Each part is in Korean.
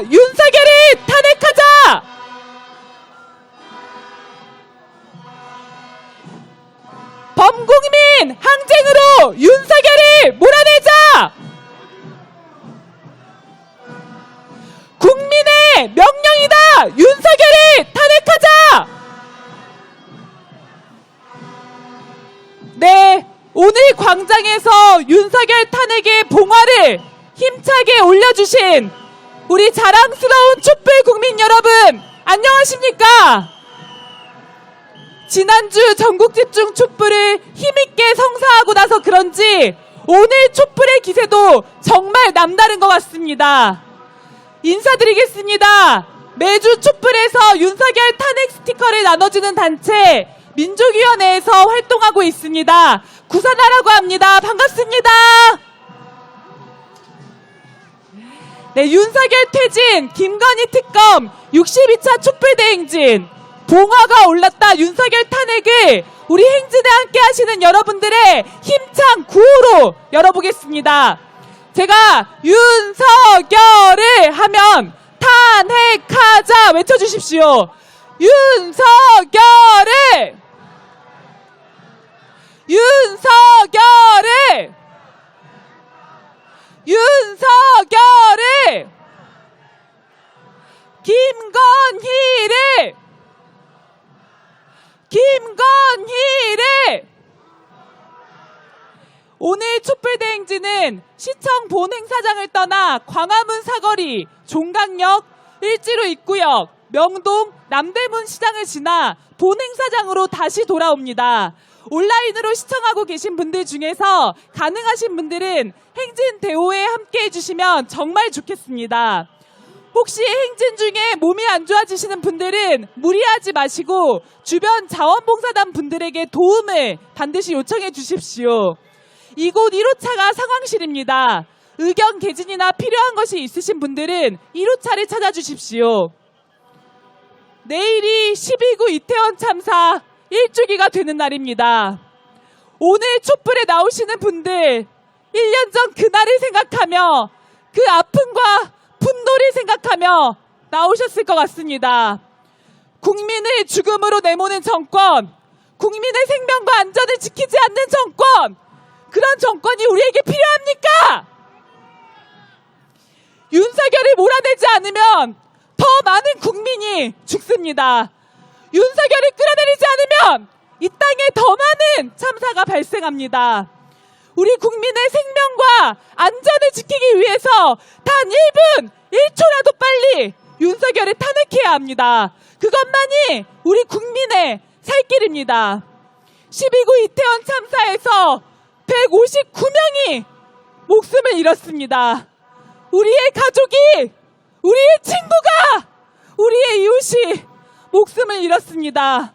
윤석열을 탄핵하자! 범국민 항쟁으로 윤석열을 몰아내자! 국민의 명령이다! 윤석열을 탄핵하자! 네, 오늘 광장에서 윤석열 탄핵의 봉화를 힘차게 올려주신 우리 자랑스러운 촛불 국민 여러분, 안녕하십니까? 지난주 전국집중 촛불을 힘있게 성사하고 나서 그런지 오늘 촛불의 기세도 정말 남다른 것 같습니다. 인사드리겠습니다. 매주 촛불에서 윤석열 탄핵 스티커를 나눠주는 단체 민족위원회에서 활동하고 있습니다. 구산하라고 합니다. 반갑습니다. 네, 윤석열 퇴진, 김건희 특검, 62차 촛불대행진, 봉화가 올랐다 윤석열 탄핵을 우리 행진에 함께 하시는 여러분들의 힘찬 구호로 열어보겠습니다. 제가 윤석열을 하면 탄핵하자 외쳐주십시오. 윤석열을! 윤석열을! 윤석열을! 김건희를! 김건희를! 오늘 촛불대행진은 시청 본행사장을 떠나 광화문 사거리, 종강역, 일지로 입구역, 명동, 남대문 시장을 지나 본행사장으로 다시 돌아옵니다. 온라인으로 시청하고 계신 분들 중에서 가능하신 분들은 행진 대호에 함께 해주시면 정말 좋겠습니다. 혹시 행진 중에 몸이 안 좋아지시는 분들은 무리하지 마시고 주변 자원봉사단 분들에게 도움을 반드시 요청해 주십시오. 이곳 1호차가 상황실입니다. 의견 개진이나 필요한 것이 있으신 분들은 1호차를 찾아주십시오. 내일이 12구 이태원 참사 1주기가 되는 날입니다. 오늘 촛불에 나오시는 분들 1년 전 그날을 생각하며 그 아픔과 분노를 생각하며 나오셨을 것 같습니다. 국민을 죽음으로 내모는 정권, 국민의 생명과 안전을 지키지 않는 정권, 그런 정권이 우리에게 필요합니까? 윤석열을 몰아내지 않으면 더 많은 국민이 죽습니다. 윤석열을 끌어내리지 않으면 이 땅에 더 많은 참사가 발생합니다. 우리 국민의 생명과 안전을 지키기 위해서 단 1분, 1초라도 빨리 윤석열을 탄핵해야 합니다. 그것만이 우리 국민의 살 길입니다. 12구 이태원 참사에서 159명이 목숨을 잃었습니다. 우리의 가족이, 우리의 친구가, 우리의 이웃이 목숨을 잃었습니다.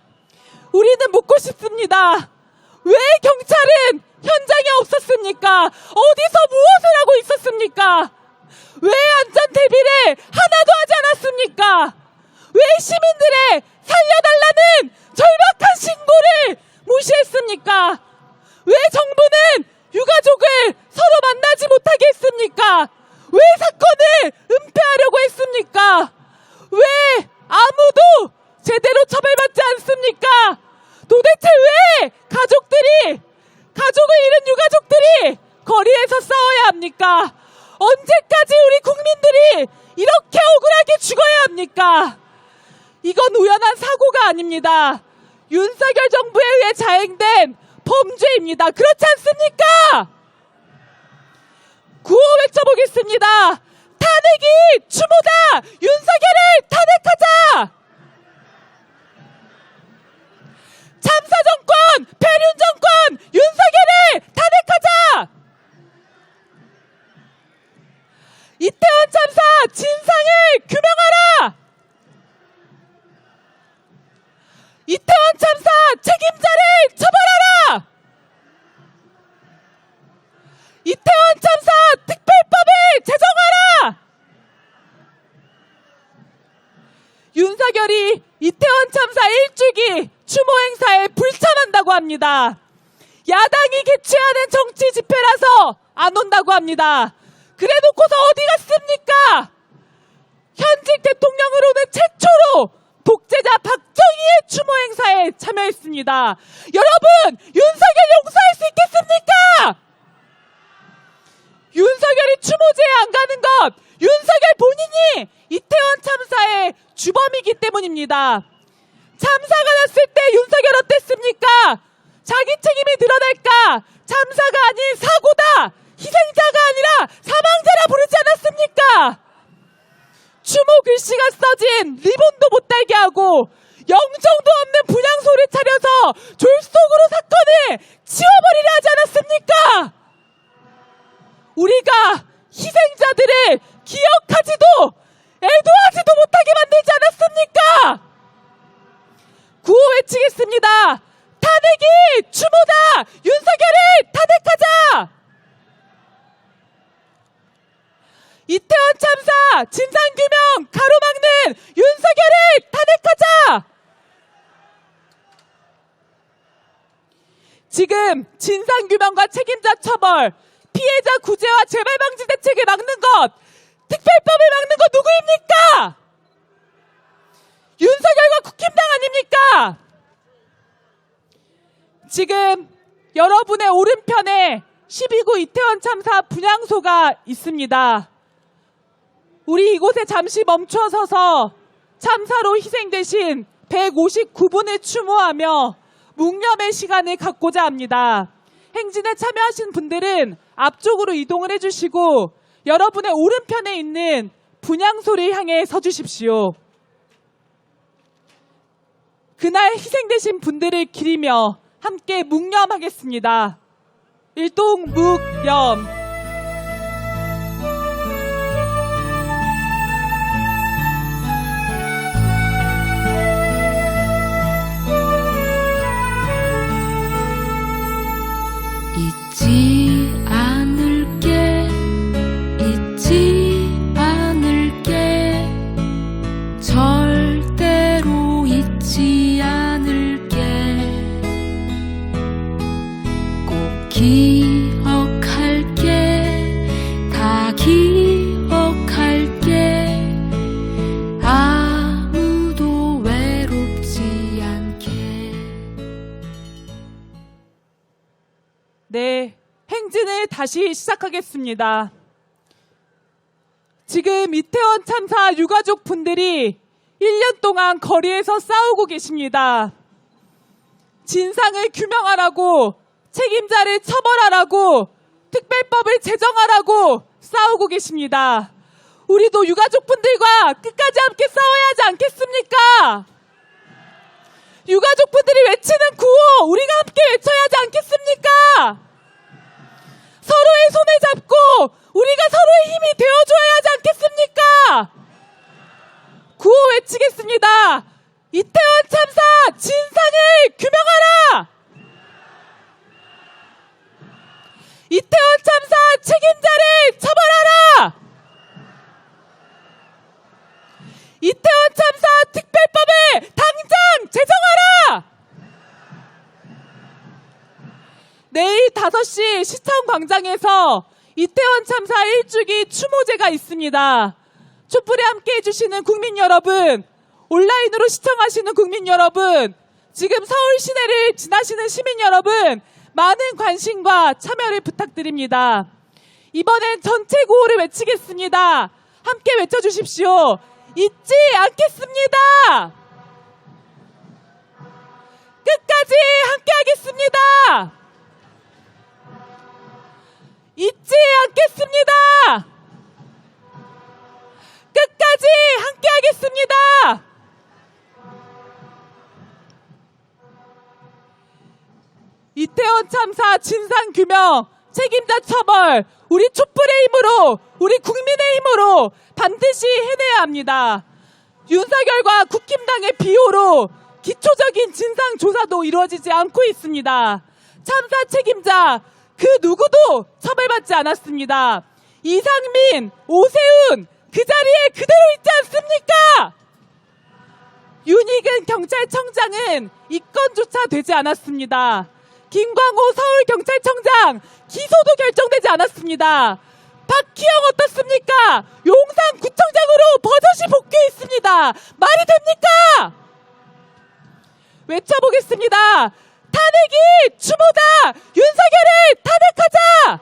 우리는 묻고 싶습니다. 왜 경찰은 현장에 없었습니까? 어디서 무엇을 하고 있었습니까? 왜 안전 대비를 하나도 하지 않았습니까? 왜 시민들의 살려달라는 절박한 신고를 무시했습니까? 왜 정부는 유가족을 서로 만나지 못하게 했습니까? 왜 사건을 은폐하려고 했습니까? 왜 아무도 제대로 처벌받지 않습니까? 도대체 왜 가족을 잃은 유가족들이 거리에서 싸워야 합니까? 언제까지 우리 국민들이 이렇게 억울하게 죽어야 합니까? 이건 우연한 사고가 아닙니다. 윤석열 정부에 의해 자행된 범죄입니다. 그렇지 않습니까? 구호 외쳐보겠습니다. 탄핵이 추모다! 윤석열을 탄핵하자! 참사 정권, 폐륜 정권, 윤석열을 탄핵하자! 이태원 참사 진상을 규명하라! 이태원 참사 책임자를 처벌하라! 이태원 참사 특별법을 제정하라! 윤석열이 이태원 참사 1주기 추모 행사에 불참한다고 합니다. 야당이 개최하는 정치 집회라서 안 온다고 합니다. 그래놓고서 어디 갔습니까? 요구하겠습니다. 여러분, 윤석열 용서할 수 있겠습니까? 윤석열이 추모제에 안 가는 것, 윤석열 본인이 이태원 참사의 주범이기 때문입니다. 참사가 났을 때 윤석열 어땠습니까? 자기 책임이 드러날까? 참사가 아닌 사고다! 희생자가 아니라 사망자라 부르지 않았습니까? 추모 글씨가 써진 리본도 못 달게 하고 영정도 없는 분향소를 차려서 졸속으로 사건을 치워버리려 하지 않았습니까? 우리가 희생자들을 기억하지도 애도하지도 못하게 만들지 않았습니까? 구호 외치겠습니다. 탄핵이 추모다! 윤석열을 탄핵하자! 이태원 참사 진상규명 가로막는 윤석열을 탄핵하자! 지금 진상규명과 책임자 처벌, 피해자 구제와 재발방지 대책을 막는 것, 특별법을 막는 것 누구입니까? 윤석열과 국힘당 아닙니까? 지금 여러분의 오른편에 12구 이태원 참사 분향소가 있습니다. 우리 이곳에 잠시 멈춰서서 참사로 희생되신 159분을 추모하며 묵념의 시간을 갖고자 합니다. 행진에 참여하신 분들은 앞쪽으로 이동을 해주시고 여러분의 오른편에 있는 분향소를 향해 서주십시오. 그날 희생되신 분들을 기리며 함께 묵념하겠습니다. 일동묵념. 잊지 않을게, 잊지 않을게, 절대로 잊지 않을게. 꼭 기억할게, 다 기억할게. 아무도 외롭지 않게. 네, 행진을 다시 시작하겠습니다. 지금 이태원 참사 유가족 분들이 1년 동안 거리에서 싸우고 계십니다. 진상을 규명하라고, 책임자를 처벌하라고, 특별법을 제정하라고 싸우고 계십니다. 우리도 유가족 분들과 끝까지 함께 싸워야 하지 않겠습니까? 유가족 분들이 외치는 구호 우리가 함께 외쳐야 하지 않겠습니까? 서로의 손을 잡고 우리가 서로의 힘이 되어줘야 하지 않겠습니까? 구호 외치겠습니다. 이태원 참사 진상을 규명하라! 이태원 참사 책임자를 처벌하라! 이태원 참사 특별법을 당장 제정하라! 내일 5시 시청광장에서 이태원 참사 1주기 추모제가 있습니다. 촛불에 함께 해주시는 국민 여러분, 온라인으로 시청하시는 국민 여러분, 지금 서울 시내를 지나시는 시민 여러분, 많은 관심과 참여를 부탁드립니다. 이번엔 전체 구호를 외치겠습니다. 함께 외쳐주십시오. 잊지 않겠습니다. 끝까지 함께 하겠습니다. 잊지 않겠습니다. 끝까지 함께 하겠습니다. 이태원 참사 진상규명, 책임자 처벌, 우리 촛불의 힘으로, 우리 국민의 힘으로 반드시 해내야 합니다. 윤석열과 국힘당의 비호로 기초적인 진상조사도 이루어지지 않고 있습니다. 참사 책임자 그 누구도 처벌받지 않았습니다. 이상민, 오세훈 그 자리에 그대로 있지 않습니까? 윤희근 경찰청장은 입건조차 되지 않았습니다. 김광호 서울경찰청장 기소도 결정되지 않았습니다. 박희영 어떻습니까? 용산구청장으로 버젓이 복귀해 있습니다. 말이 됩니까? 외쳐보겠습니다. 탄핵이 추모다! 윤석열을 탄핵하자!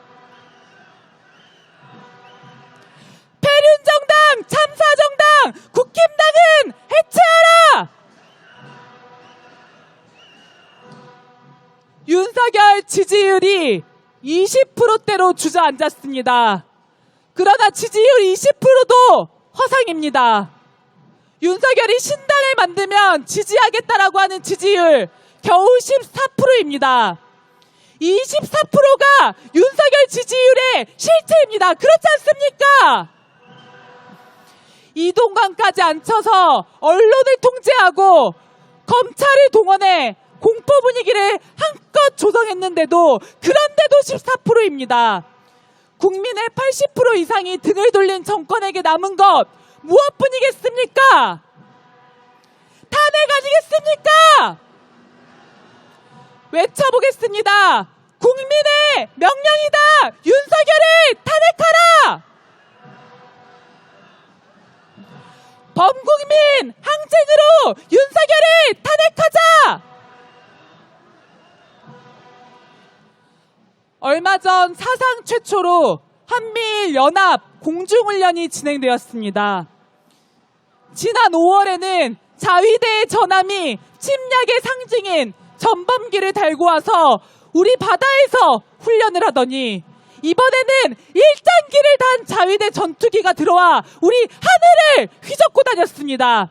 패륜정당, 참사정당, 국힘당은 해체하라! 윤석열 지지율이 20%대로 주저앉았습니다. 그러나 지지율 20%도 허상입니다. 윤석열이 신당을 만들면 지지하겠다라고 하는 지지율 겨우 14%입니다. 이 24%가 윤석열 지지율의 실체입니다. 그렇지 않습니까? 이동관까지 앉혀서 언론을 통제하고 검찰을 동원해 공포 분위기를 한껏 조성했는데도 그런데도 14%입니다. 국민의 80% 이상이 등을 돌린 정권에게 남은 것 무엇뿐이겠습니까? 탄핵 아니겠습니까? 외쳐보겠습니다. 국민의 명령이다. 윤석열을 탄핵하라. 범국민 항쟁으로 윤석열을 탄핵하자. 얼마 전 사상 최초로 한미일 연합 공중훈련이 진행되었습니다. 지난 5월에는 자위대의 전함이 침략의 상징인 전범기를 달고 와서 우리 바다에서 훈련을 하더니 이번에는 일장기를 단 자위대 전투기가 들어와 우리 하늘을 휘젓고 다녔습니다.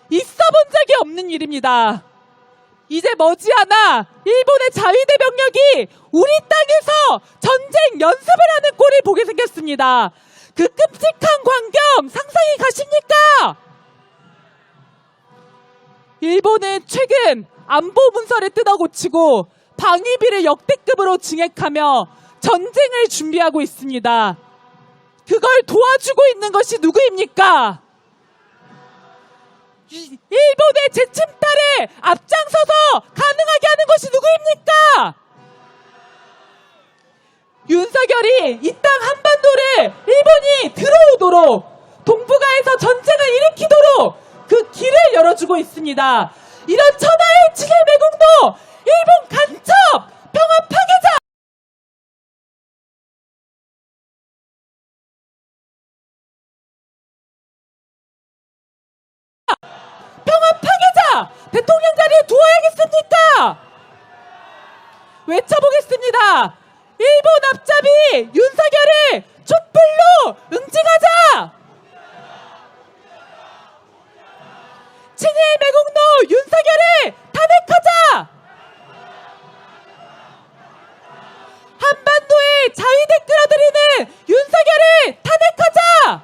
있어본 적이 없는 일입니다. 이제 머지않아 일본의 자위대 병력이 우리 땅에서 전쟁 연습을 하는 꼴을 보게 생겼습니다. 그 끔찍한 광경 상상이 가십니까? 일본은 최근 안보 문서를 뜯어고치고 방위비를 역대급으로 증액하며 전쟁을 준비하고 있습니다. 그걸 도와주고 있는 것이 누구입니까? 일본의 재침탈에 앞장서서 가능하게 하는 것이 누구입니까? 윤석열이 이 땅 한반도를 일본이 들어오도록 동북아에서 전쟁을 일으키도록 그 길을 열어주고 있습니다. 이런 천하의 친일 매국노 일본 간첩 평화 파괴자 평화 파괴자 대통령 자리에 두어야겠습니까? 외쳐보겠습니다. 일본 앞잡이 윤석열을 촛불로 응징하자. 친일 매국노 윤석열을 탄핵하자. 한반도에 자위대 끌어들이는 윤석열을 탄핵하자.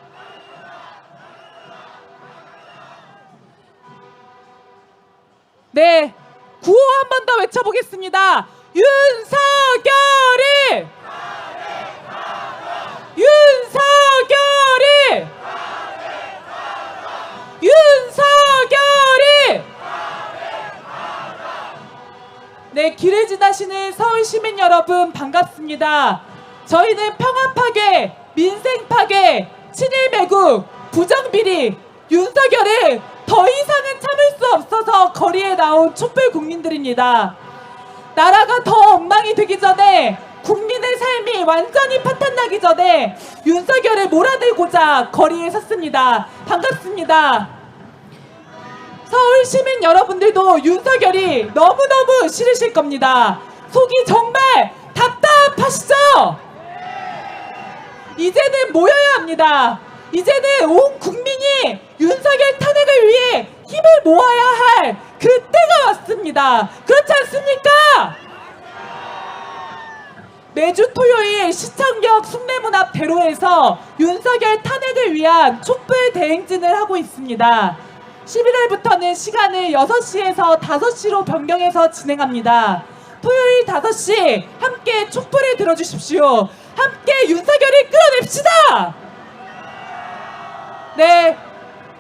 네, 구호 한 번 더 외쳐보겠습니다. 윤석열을 윤석열을 윤석열을 네, 길을 지나시는 서울 시민 여러분 반갑습니다. 저희는 평화 파괴, 민생 파괴, 친일 매국, 부정 비리, 윤석열을 더 이상은 참을 수 없어서 거리에 나온 촛불 국민들입니다. 나라가 더 엉망이 되기 전에 국민의 삶이 완전히 파탄나기 전에 윤석열을 몰아들고자 거리에 섰습니다. 반갑습니다. 서울 시민 여러분들도 윤석열이 너무너무 싫으실 겁니다. 속이 정말 답답하시죠? 이제는 모여야 합니다. 이제는 온 국민이 윤석열 탄핵을 위해 힘을 모아야 할 그 때가 왔습니다. 그렇지 않습니까? 매주 토요일 시청역 숭례문 앞 대로에서 윤석열 탄핵을 위한 촛불 대행진을 하고 있습니다. 11월부터는 시간을 6시에서 5시로 변경해서 진행합니다. 토요일 5시 함께 촛불을 들어주십시오. 함께 윤석열을 끌어냅시다. 네,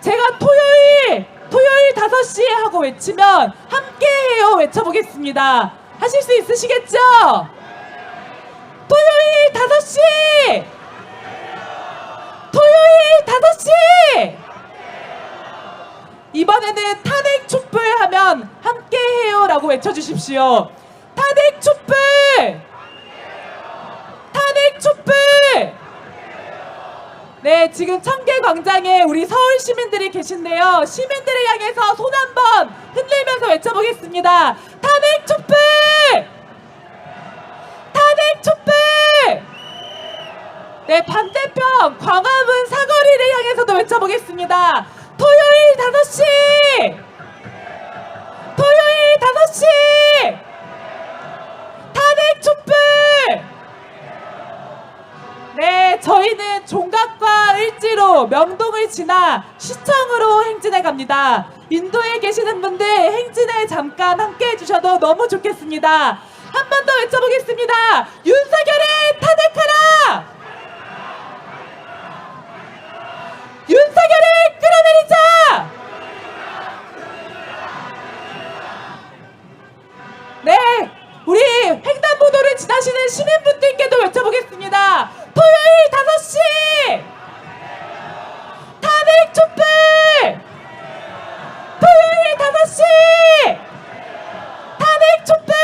제가 토요일 5시에 하고 외치면 함께해요 외쳐보겠습니다. 하실 수 있으시겠죠? 토요일 5시! 토요일 5시! 이번에는 탄핵 촛불 하면 함께해요 촛불이라고 외쳐주십시오. 탄핵 촛불! 탄핵 촛불! 네, 지금 청계광장에 우리 서울 시민들이 계신데요. 시민들을 향해서 손 한번 흔들면서 외쳐보겠습니다. 탄핵 촛불! 탄핵 촛불! 네, 반대편 광화문 사거리를 향해서도 외쳐보겠습니다. 토요일 5시! 토요일 5시! 탄핵 촛불! 네, 저희는 종각과 을지로 명동을 지나 시청으로 행진해 갑니다. 인도에 계시는 분들 행진에 잠깐 함께 해주셔도 너무 좋겠습니다. 한 번 더 외쳐보겠습니다. 윤석열을 탄핵하라! 윤석열을 끌어내리자! 네, 우리 횡단보도를 지나시는 시민분들께도 외쳐보겠습니다. 토요일 5시! 탄핵 촛불! 토요일 5시! 탄핵 촛불!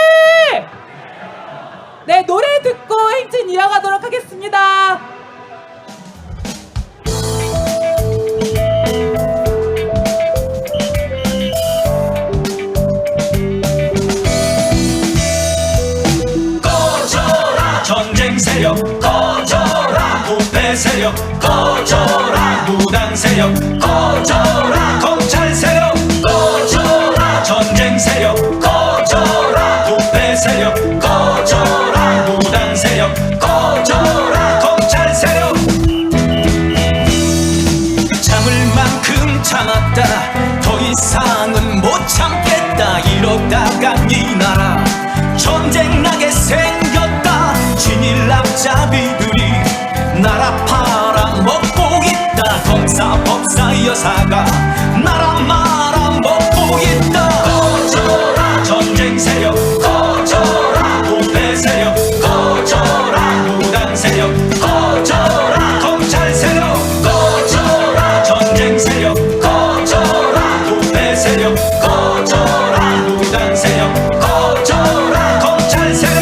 네, 노래 듣고 행진 이어가도록 하겠습니다. 전쟁 세력 꺼져라, 부패 세력 꺼져라, 무당 세력 꺼져라, 검찰 세력 꺼져라, 전쟁 세력 꺼져라, 부패 세력 꺼져라, 무당 세력 꺼져라, 검찰 세력. 참을 만큼 참았다, 더 이상은 못 참겠다. 이러다간 이 나라 전쟁 나게 생겼다. 진일남자비들이 나라 팔아먹고 있다. 검사 법사 여사가 나라 말아먹고 있다. 꺼져라 전쟁 세력 꺼져라, 부패 세력 꺼져라, 무당 세력 꺼져라, 검찰 세력 꺼져라, 전쟁 세력 꺼져라, 부패 세력 꺼져라, 무당 세력 꺼져라, 검찰 세력.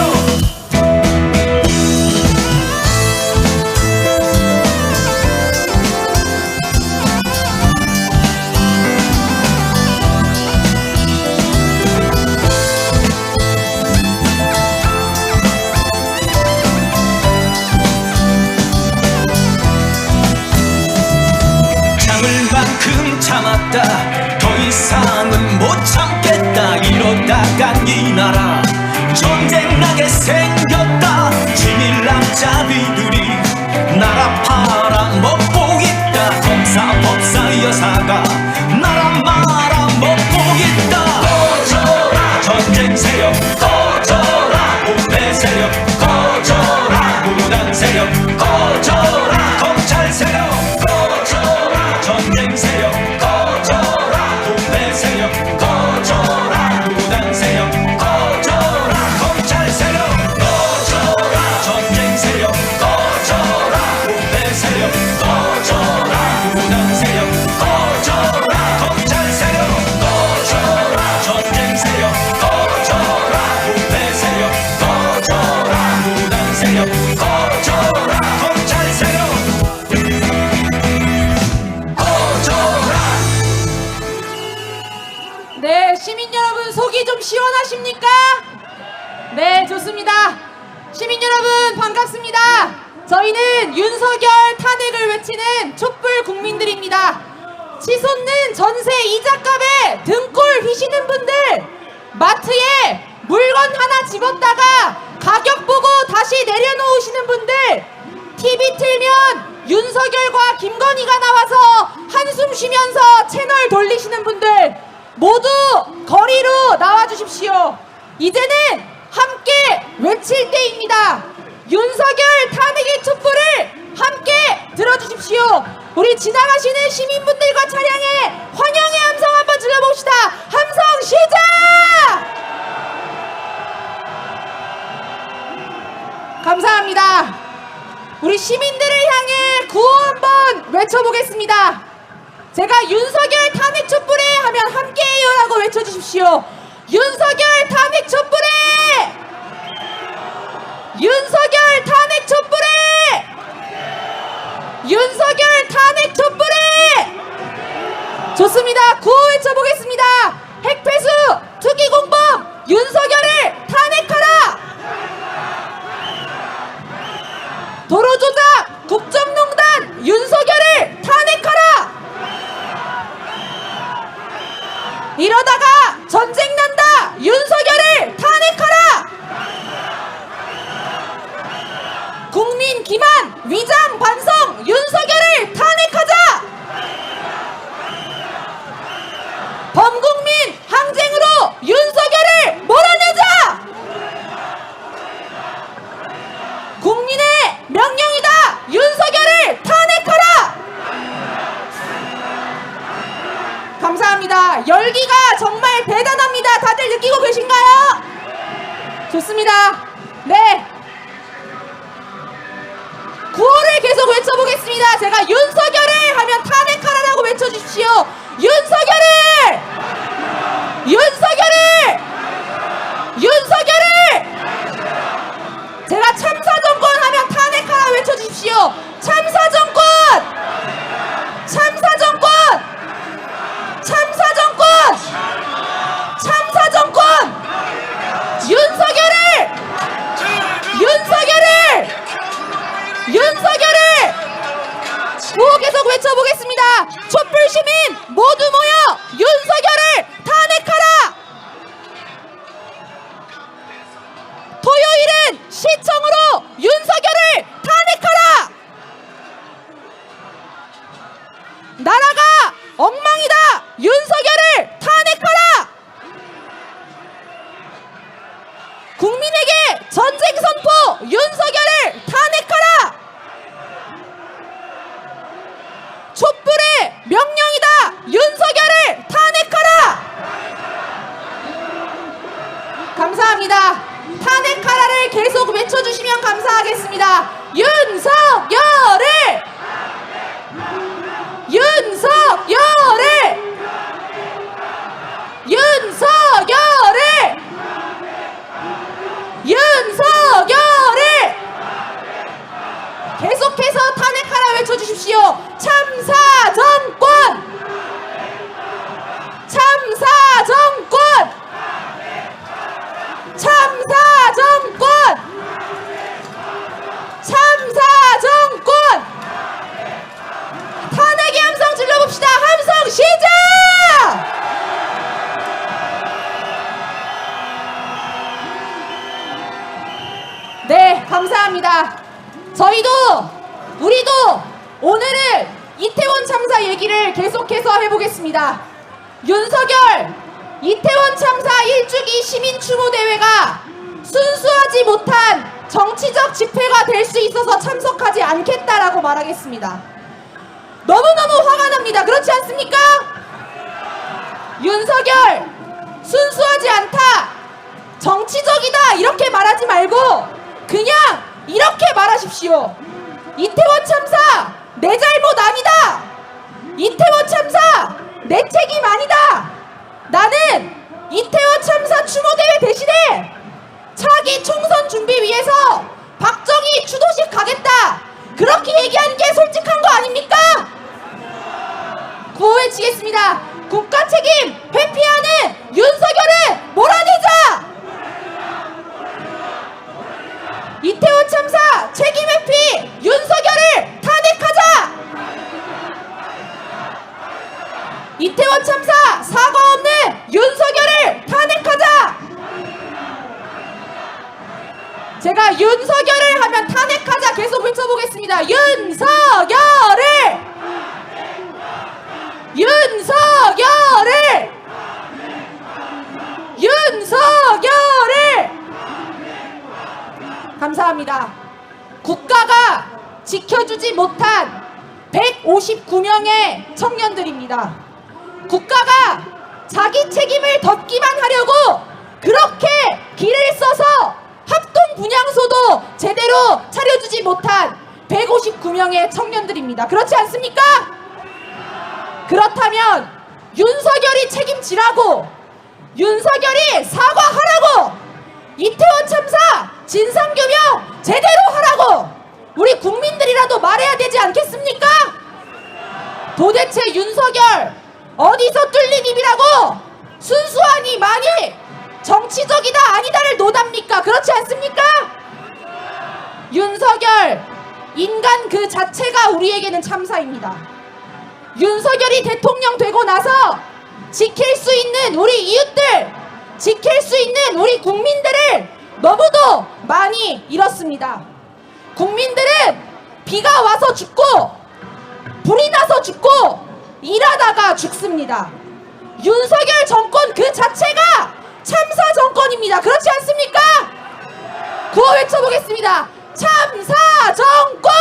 참았다, 더 이상은 못 참겠다. 이러다간 이 나라 전쟁 나게 생겼다. 진일남자비들이 나라 팔아먹고 있다. 검사 법사 여사가 나라 말아먹고 있다. 꺼져라 전쟁 세력 꺼져라, 부패 세력 꺼져라, 무당 세력 꺼져라, 검찰 세력 꺼져라, 전쟁 세력 꺼져라, 부패 세력 꺼져라, 무당 세력 꺼져라, 검찰 세력 꺼져라, 전쟁 세력 꺼져라, 부패 세력 꺼져라, 무당 세력 꺼져라, 검찰 세력 꺼져라, 전쟁 세력 꺼져라, 부패 세력 꺼져라, 무당 세력 꺼져라, 검찰 세력. 네, 시민 여러분 속이 좀 시원하십니까? 네, 좋습니다. 시민 여러분 반갑습니다. 저희는 윤석열 탄핵을 외치는 촛불 국민들입니다. 치솟는 전세 이자값에 등골 휘시는 분들, 마트에 물건 하나 집었다가 가격 보고 다시 내려놓으시는 분들, TV 틀면 윤석열과 김건희가 나와서 한숨 쉬면서 채널 돌리시는 분들 모두 거리로 나와주십시오. 이제는 함께 외칠 때입니다. 윤석열 탄핵의 촛불을 함께 들어주십시오. 우리 지나가시는 시민분들과 차량에 환영의 함성 한번 질러봅시다. 함성 시작! 감사합니다. 우리 시민들을 향해 구호 한번 외쳐보겠습니다. 제가 윤석열 탄핵 촛불에 하면 함께해요라고 외쳐주십시오. 윤석열 탄핵 촛불에! 윤석열 탄핵 촛불에! 윤석열 탄핵 촛불에! 좋습니다. 구호 외쳐보겠습니다. 핵폐수, 투기공범, 윤석열을 탄핵하라! 도로조작, 국정농단, 윤석열을 탄핵하라! 이러다가 전쟁 난다! 윤석열을 탄핵하라! 국민 기만, 위장 반성, 윤석열을 탄핵하자! 범국민 항쟁으로 윤석열을 몰아내자! 국민의 명령이다! 윤석열을 탄핵하라! 감사합니다. 열기가 정말 대단합니다. 다들 느끼고 계신가요? 좋습니다. 네. 구호를 계속 외쳐보겠습니다. 제가 윤석열을 하면 탄핵하라라고 외쳐주십시오. 윤석열을! 윤석열을! 윤석열을! 제가 참사정권 하면 탄핵하라 외쳐주십시오. 참사정권! 참사정권! 참사정권! 참사정권! 윤석열을! 윤석열을! 윤석열을! 구호 계속 외쳐보겠습니다. 촛불시민 모두 모여 윤석열을 탄핵하라! 토요일은 시청으로 윤석열을 탄핵하라! 나라가 엉망이다! 윤석열을 탄핵하라! 국민에게 전쟁 선포! 윤석열을 탄핵하라! 촛불의 명령이다! 윤석열을 탄핵하라! 감사합니다. 탄핵하라를 계속 외쳐주시면 감사하겠습니다. 윤석열을! 윤석열을! 윤석열을! 윤석열을! 계속해서 탄핵하라 외쳐주십시오. 참사정권! 참사정권! 참사정권! 참사정권! 탄핵의 함성 질러봅시다. 함성 시작! 네, 감사합니다. 우리도 오늘은 이태원 참사 얘기를 계속해서 해보겠습니다. 윤석열, 이태원 참사 1주기 시민추모대회가 순수하지 못한 정치적 집회가 될 수 있어서 참석하지 않겠다라고 말하겠습니다. 너무너무 화가 납니다. 그렇지 않습니까? 윤석열, 순수하지 않다, 정치적이다 이렇게 말하지 말고 그냥 이렇게 말하십시오. 이태원 참사 내 잘못 아니다. 이태원 참사 내 책임 아니다. 나는 이태원 참사 추모대회 대신에 차기 총선 준비위해서 박정희 추도식 가겠다. 그렇게 얘기하는 게 솔직한 거 아닙니까? 구호 외치겠습니다. 국가 책임 회피하는 윤석열을 몰아내자! 이태원 참사 책임 회피 윤석열을 탄핵하자! 이태원 참사 사과 없는 윤석열을 탄핵하자! 제가 윤석열을 하면 탄핵하자 계속 외쳐보겠습니다. 윤석열을! 윤석열을! 윤석열을! 감사합니다. 국가가 지켜주지 못한 159명의 청년들입니다. 국가가 자기 책임을 덮기만 하려고 그렇게 길을 써서 합동 분향소도 제대로 차려주지 못한 159명의 청년들입니다. 그렇지 않습니까? 그렇다면 윤석열이 책임지라고 윤석열이 사과하라고! 이태원 참사 진상규명 제대로 하라고! 우리 국민들이라도 말해야 되지 않겠습니까? 도대체 윤석열 어디서 뚫린 입이라고 순수하니 많이 정치적이다 아니다를 논합니까? 그렇지 않습니까? 윤석열 인간 그 자체가 우리에게는 참사입니다. 윤석열이 대통령 되고 나서 지킬 수 있는 우리 이웃들, 지킬 수 있는 우리 국민들을 너무도 많이 잃었습니다. 국민들은 비가 와서 죽고 불이 나서 죽고 일하다가 죽습니다. 윤석열 정권 그 자체가 참사 정권입니다. 그렇지 않습니까? 구호 외쳐보겠습니다. 참사 정권!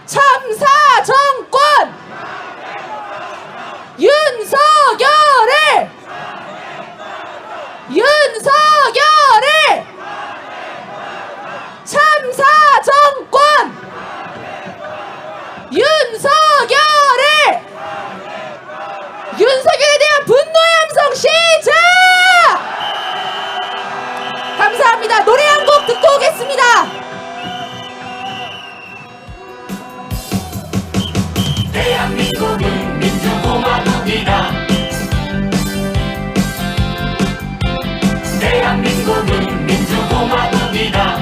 참사 정권! 윤석열을! 윤석열을! 참사 정권! 윤석열을! 윤석열에 대한 분노의 함성 시작! 감사합니다. 노래 한 곡 듣고 오겠습니다. 대한민국은 민주공화국이다. 대한민국은 민주공화국이다.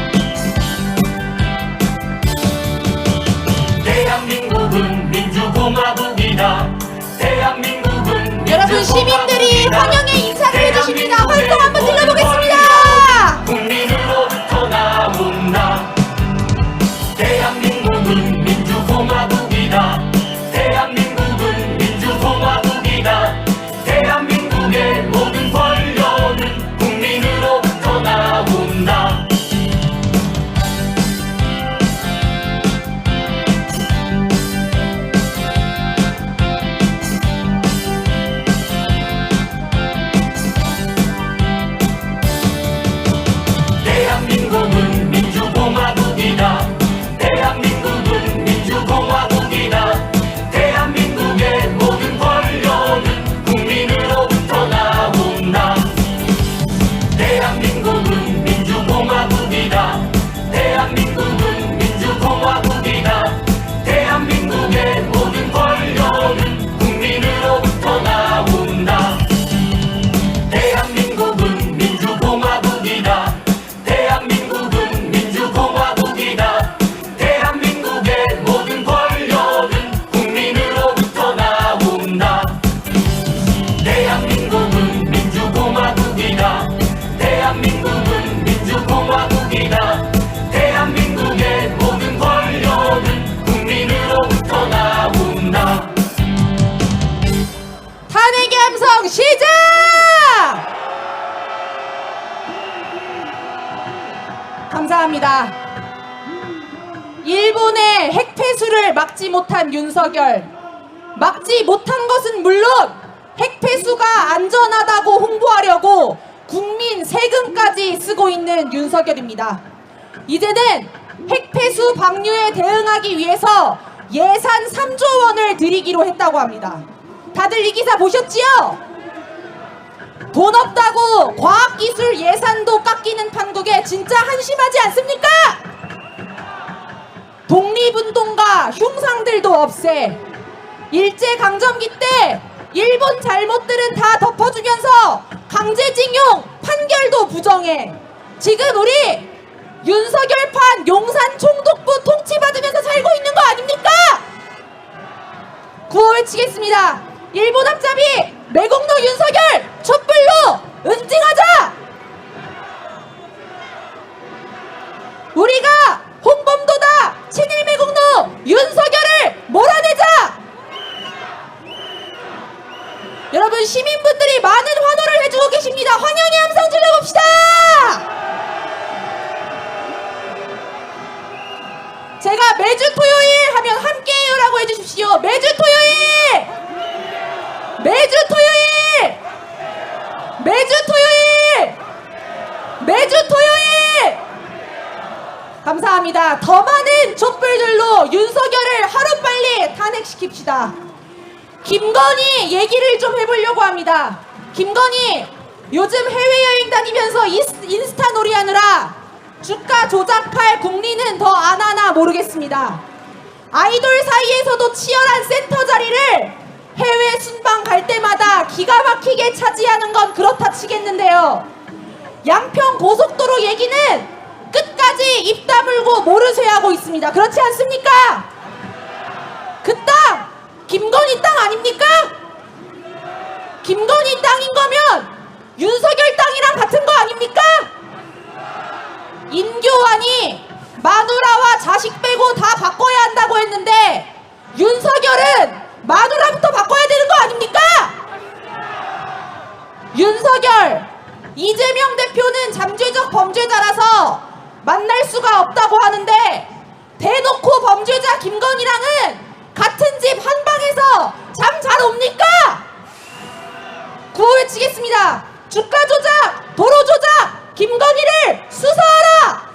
대한민국은 민주공화국이다. 대한민국은 여러분 시민들이 환영의 인사를 해주십니다. 환송 한번 들려보겠습니다. 국민으로부터 나온다. 대한민국은 민주공화국이다. 대한민국은 민주공화국이다. 대한민국의 모든 권력은 국민으로부터 나온다. 대한민국은 민주공화국이다. 대한민국은 민주공화국이다. 대한민국의 모든 권력은 국민으로부터 나온다. 대한민국은 민주공화국이다. 대한민국은 민주공화국이다. 대한민국의 모든 권력은 국민으로부터 나온다. 대한민국은 민주공화국이다. 대한민국은 민주공화국이다. 대한민국의 모든 권력은 국민으로부터 나온다. 대한민국은 민주공화국이다. 대한민국은 민주공화국이다. 대한민국의 모든 권력은 국민으로부터 나온다. 탄핵의 함성 시작! 감사합니다. 일본의 핵폐수를 막지 못한 윤석열. 막지 못한 것은 물론 핵폐수가 안전하다고 홍보하려고 국민 세금까지 쓰고 있는 윤석열입니다. 이제는 핵폐수 방류에 대응하기 위해서 예산 3조 원을 들이기로 했다고 합니다. 다들 이 기사 보셨지요? 돈 없다고 과학기술 예산도 깎이는 판국에 진짜 한심하지 않습니까? 독립운동가 흉상들도 없애. 일제강점기 때 일본 잘못들은 다 덮어주면서 강제징용 판결도 부정해. 지금 우리 윤석열판 용산 총독부 통치받으면서 살고 있는 거 아닙니까? 구호 외치겠습니다. 일본 앞잡이 매국노 윤석열 촛불로 응징하자! 우리가 홍범도다 친일 매국노 윤석열을 몰아내자! 여러분 시민분들이 많은 환호를 해주고 계십니다. 환영의 함성 질러봅시다! 제가 매주 토요일 하면 함께해요라고 해주십시오. 매주 토요일! 매주 토요일! 매주 토요일! 매주 토요일! 감사합니다. 더 많은 촛불들로 윤석열을 하루빨리 탄핵시킵시다. 김건희 얘기를 좀 해보려고 합니다. 김건희 요즘 해외여행 다니면서 인스타 놀이 하느라 주가 조작할 국리는 더 안 하나 모르겠습니다. 아이돌 사이에서도 치열한 센터 자리를 해외 순방 갈 때마다 기가 막히게 차지하는 건 그렇다 치겠는데요. 양평 고속도로 얘기는 끝까지 입 다물고 모르쇠하고 있습니다. 그렇지 않습니까? 그 땅 김건희 땅 아닙니까? 김건희 땅인 거면 윤석열 땅이랑 같은 거 아닙니까? 인교환이 마누라와 자식 빼고 다 바꿔야 한다고 했는데 윤석열은 마누라부터 바꿔야 되는 거 아닙니까? 윤석열, 이재명 대표는 잠재적 범죄자라서 만날 수가 없다고 하는데 대놓고 범죄자 김건희랑은 같은 집 한 방에서 잠 잘 옵니까? 구호 외치겠습니다. 주가 조작, 도로 조작, 김건희를 수사하라!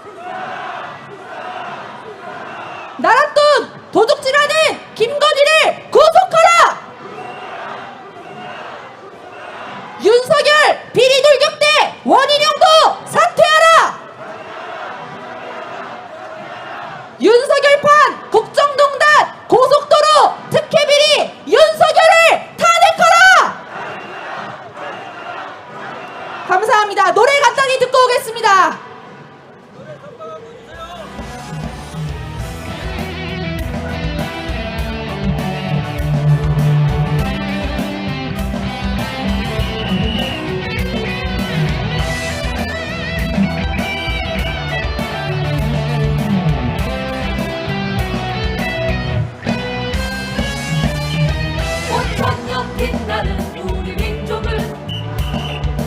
나랏돈 도둑질하는 김건희를 구속하라! 윤석열 비리 돌격대 원인형도 사퇴하라! 윤석열판 국정농단 고속도로 특혜 비리 윤석열을 탄핵하라! 감사합니다. 노래 간단히 듣고 오겠습니다. 온천년 빛나는 우리 민족을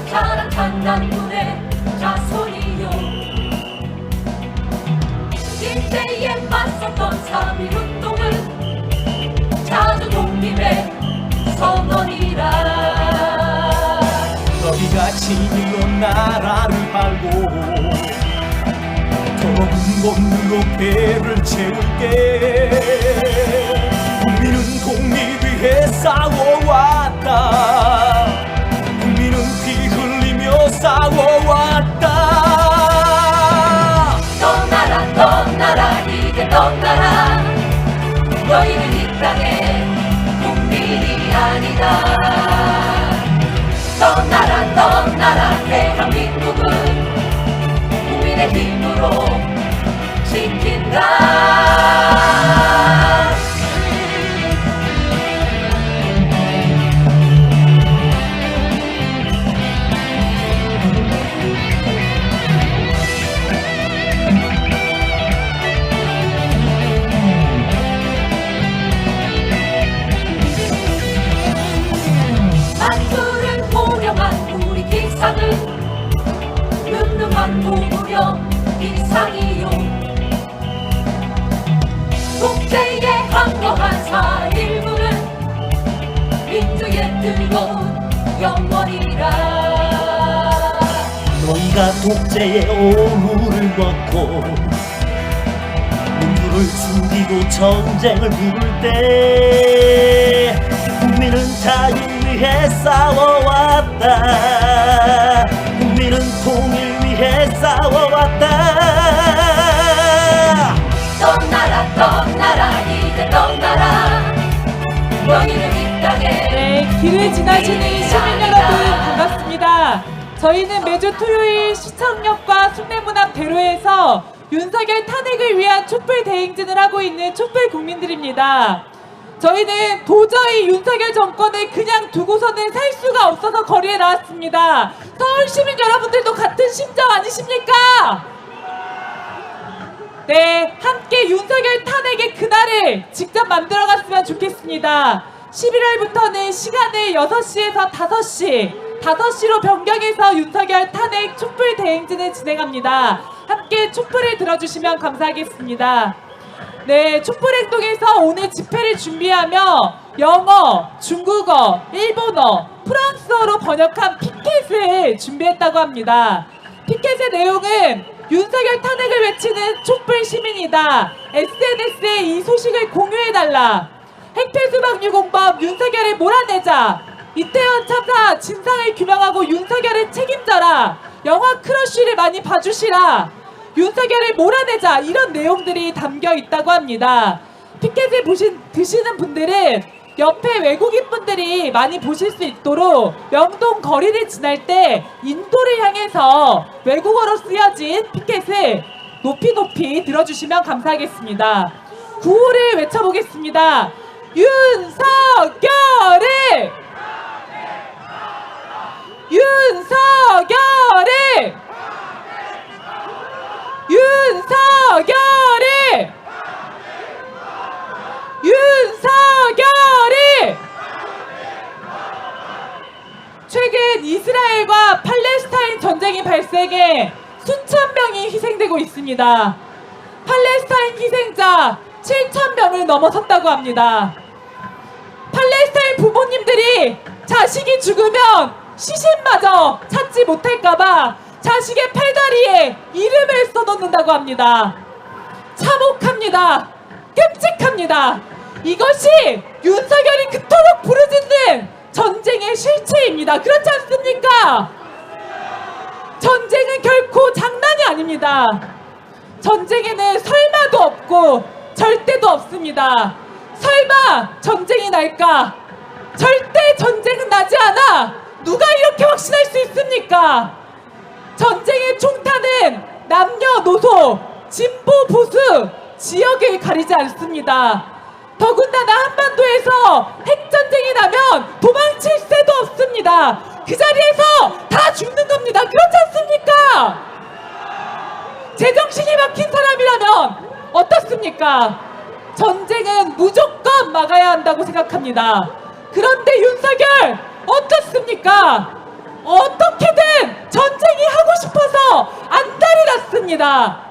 자랑 장난군의 자손이요 일제에 맞섰던 3.1운동은 자주 독립의 선언이라 너희가 진일로 나라를 팔고 더러운 돈으로 배를 채울게 국민은 독립 위해 싸워왔다 국민은 피 흘리며 싸워왔다 떠나라 떠나라 이제 떠나라 너희는 이 땅의 국민이 아니다 떠나라 떠나라 대한민국은 국민의 힘으로 지킨다 만들은 호령한 우리 기상은 늠름한 도무령 기상이요 국제에 항거한 4.19는 민주의 뜨거운 영원이라 너희가 독재의 오물을 먹고 민주를 숨기고 전쟁을 부를 때 국민은 자유 위해 싸워왔다 국민은 통일 위해 싸워왔다 떠나라 떠나라 이제 떠나라 너희는 이 땅에 네, 길을 지나시는 시민 여러분 반갑습니다. 저희는 매주 토요일 시청역과 숭례문 앞 대로에서 윤석열 탄핵을 위한 촛불 대행진을 하고 있는 촛불 국민들입니다. 저희는 도저히 윤석열 정권을 그냥 두고서는 살 수가 없어서 거리에 나왔습니다. 서울 시민 여러분들도 같은 심정 아니십니까? 네, 함께 윤석열 탄핵의 그날을 직접 만들어갔으면 좋겠습니다. 11월부터는 시간을 6시에서 5시, 5시로 변경해서 윤석열 탄핵 촛불 대행진을 진행합니다. 함께 촛불을 들어주시면 감사하겠습니다. 네, 촛불행동에서 오늘 집회를 준비하며 영어, 중국어, 일본어, 프랑스어로 번역한 피켓을 준비했다고 합니다. 피켓의 내용은 윤석열 탄핵을 외치는 촛불 시민이다. SNS에 이 소식을 공유해달라. 핵폐수방류 공범 윤석열을 몰아내자. 이태원 참사 진상을 규명하고 윤석열의 책임져라. 영화 크러쉬를 많이 봐주시라. 윤석열을 몰아내자. 이런 내용들이 담겨 있다고 합니다. 피켓을 드시는 분들은 옆에 외국인 분들이 많이 보실 수 있도록 명동 거리를 지날 때 인도를 향해서 외국어로 쓰여진 피켓을 높이 높이 들어주시면 감사하겠습니다. 구호를 외쳐보겠습니다. 윤석열을! 윤석열을! 윤석열을! 윤석열을! 최근 이스라엘과 팔레스타인 전쟁이 발생해 수천 명이 희생되고 있습니다. 팔레스타인 희생자 7천 명을 넘어섰다고 합니다. 팔레스타인 부모님들이 자식이 죽으면 시신마저 찾지 못할까봐 자식의 팔다리에 이름을 써놓는다고 합니다. 참혹합니다. 끔찍합니다. 이것이 윤석열이 그토록 부르짖는 전쟁의 실체입니다. 그렇지 않습니까? 전쟁은 결코 장난이 아닙니다. 전쟁에는 설마도 없고 절대도 없습니다. 설마 전쟁이 날까? 절대 전쟁은 나지 않아. 누가 이렇게 확신할 수 있습니까? 전쟁의 총탄은 남녀노소, 진보, 보수, 지역을 가리지 않습니다. 더군다나 한반도에서 핵전쟁이 나면 도망칠 새도 없습니다. 그 자리에서 다 죽는 겁니다. 그렇지 않습니까? 제정신이 막힌 사람이라면 어떻습니까? 전쟁은 무조건 막아야 한다고 생각합니다. 그런데 윤석열 어떻습니까? 어떻게든 전쟁이 하고 싶어서 안달이 났습니다.